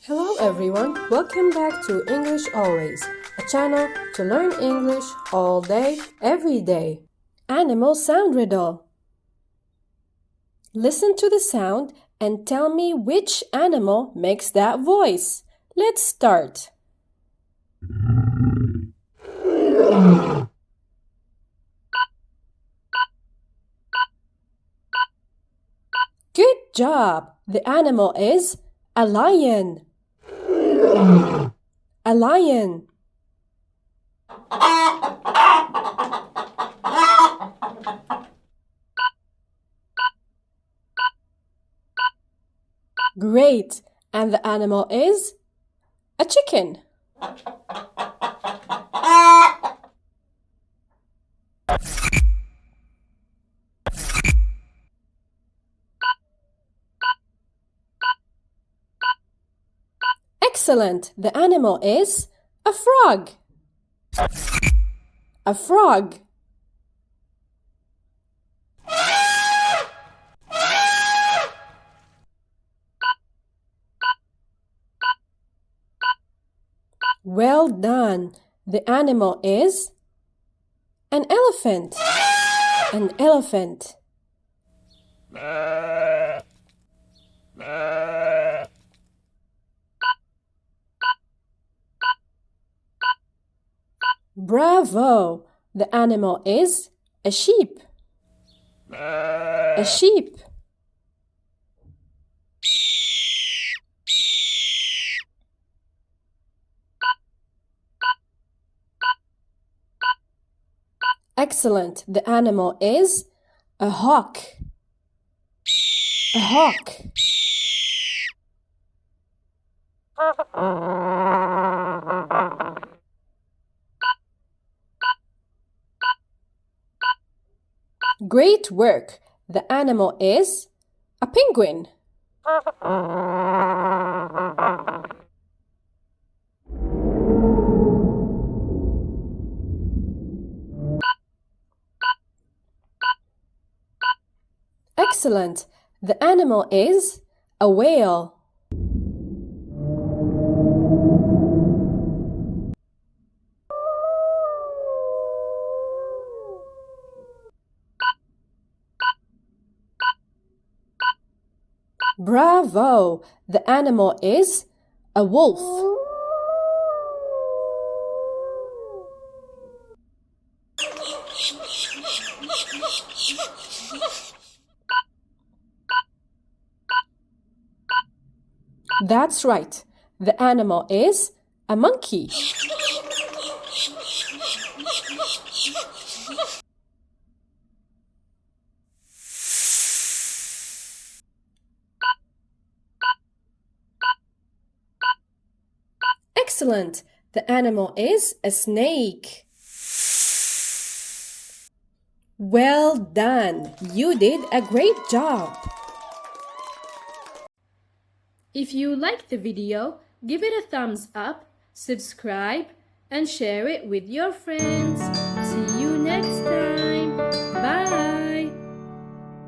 Hello everyone, welcome back to English Always, a channel to learn English all day, every day. Animal sound riddle. Listen to the sound and tell me which animal makes that voice. Let's start. Good job! The animal is a lion. A lion. Great! And the animal is a chicken. Excellent! The animal is a frog. A frog. Well done! The animal is an elephant. An elephant. Bravo! The animal is a sheep. A sheep. Excellent. The animal is a hawk. A hawk. Great work. The animal is a penguin. Excellent. The animal is a whale. Bravo! The animal is a wolf. That's right. The animal is a monkey. Excellent. The animal is a snake. Well done. You did a great job. If you liked the video, give it a thumbs up, subscribe, and share it with your friends.